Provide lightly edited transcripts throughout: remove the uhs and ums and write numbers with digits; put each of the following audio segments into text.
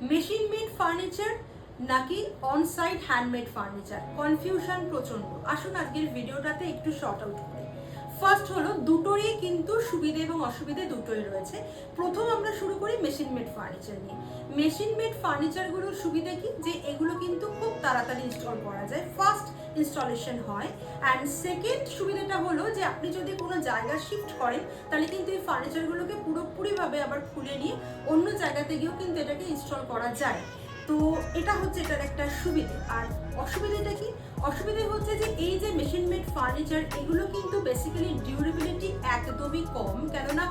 Machine made furniture নাকি on site handmade furniture, confusion প্রচন্ড। আসুন আজকের ভিডিওটাতে একটু শর্ট আউট করি। ফার্স্ট হলো, দুটোরই কিন্তু সুবিধে এবং অসুবিধে দুটোই রয়েছে। প্রথম আমরা শুরু করি মেশিন মেড ফার্নিচার নিয়ে। মেশিন মেড ফার্নিচারগুলোর সুবিধা কি, যে এগুলো কিন্তু খুব তাড়াতাড়ি ইনস্টল করা যায়, ফাস্ট ইনস্টলেশন হয়। অ্যান্ড সেকেন্ড সুবিধাটা হলো যে আপনি যদি কোনো জায়গা শিফট করেন তাহলে কিন্তু এই ফার্নিচারগুলোকে পুরোপুরিভাবে আবার খুলে নিয়ে অন্য জায়গাতে গিয়েও কিন্তু এটাকে ইনস্টল করা যায়। তো এটা হচ্ছে এটার একটা সুবিধে। আর অসুবিধাটা কি? অসুবিধা হচ্ছে যে এই যে মেশিন মেড ফার্নিচার, এগুলো কিন্তু বেসিক্যালি ডিউরেবিলিটি একদমই কম, কেননা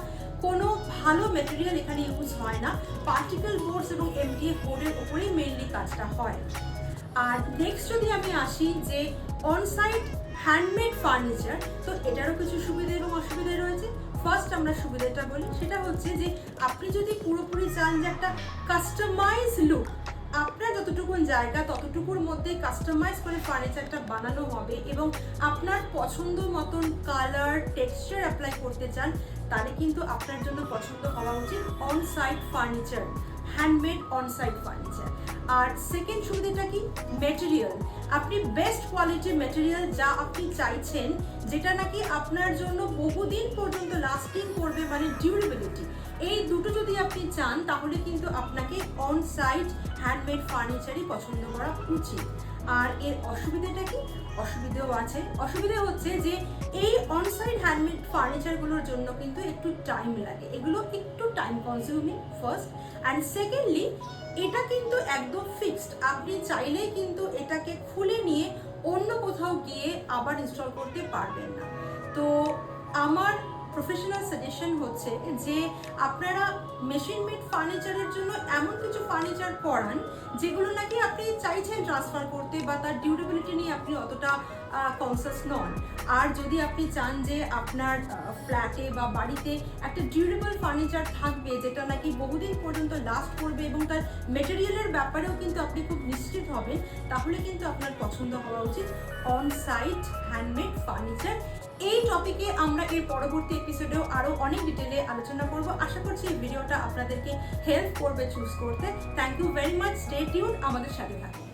কোনো ভালো মেটেরিয়াল এখানে ইউজ হয় না। পার্টিকেল বোর্ডস এবং এমডিএফ বোর্ডের উপরেই মেইনলি কাজটা হয়। আর নেক্সট যদি আমি আসি যে অনসাইট হ্যান্ডমেড ফার্নিচার, তো এটারও কিছু সুবিধা এবং অসুবিধা রয়েছে। ফার্স্ট আমরা সুবিধাটা বলি, সেটা হচ্ছে যে আপনি যদি পুরোপুরি চান যে একটা কাস্টমাইজ লুক, আপনার যতটুকুন জায়গা ততটুকুর মধ্যে কাস্টমাইজ করে ফার্নিচারটা বানানো হবে এবং আপনার পছন্দ মতন কালার টেক্সচার অ্যাপ্লাই করতে চান, তাহলে কিন্তু আপনার জন্য পছন্দ হওয়া উচিত on site furniture, handmade on site furniture. আর সেকেন্ড সুবিধাটা কি? মেটেরিয়াল। আপনি বেস্ট কোয়ালিটির মেটেরিয়াল যা আপনি চাইছেন, যেটা নাকি আপনার জন্য বহুদিন পর্যন্ত লাস্টিং করবে, মানে ডিউরেবিলিটি, এই দুটো যদি আপনি চান তাহলে কিন্তু আপনাকে অন সাইট হ্যান্ডমেড ফার্নিচারই পছন্দ করা উচিত। আর এর অসুবিধাটা কি? অসুবিধাও আছে। অসুবিধা হচ্ছে যে এই অনসাইট হ্যান্ডমেড ফার্নিচারগুলোর জন্য কিন্তু একটু টাইম লাগে, এগুলো একটু time consuming first. And secondly, এটা কিন্তু একদম ফিক্সড, আপনি চাইলেই কিন্তু এটাকে খুলে নিয়ে অন্য কোথাও গিয়ে আবার ইনস্টল করতে পারবেন না। তো আমার প্রফেশনাল সাজেশন হচ্ছে যে আপনারা মেশিন মেড ফার্নিচারের জন্য এমন কিছু ফার্নিচার করান যেগুলো নাকি আপনি চাইছেন ট্রান্সফার করতে, বা তার ডিউরেবিলিটি নিয়ে আপনি অতটা কনসাস নন। আর যদি আপনি চান যে আপনার ফ্ল্যাটে বা বাড়িতে একটা ডিউরেবল ফার্নিচার থাকবে যেটা নাকি বহুদিন পর্যন্ত লাস্ট করবে এবং তার মেটেরিয়ালের ব্যাপারেও কিন্তু আপনি খুব নিশ্চিত হবেন, তাহলে কিন্তু আপনার পছন্দ হওয়া উচিত অন সাইট হ্যান্ডমেড ফার্নিচার। এই টপিকে আমরা এর পরবর্তী এপিসোডেও আরও অনেক ডিটেলে আলোচনা করব। আশা করছি এই ভিডিওটা আপনাদেরকে হেল্প করবে চুজ করতে। Thank you very much, stay tune, আমাদের সাথে থাকুন।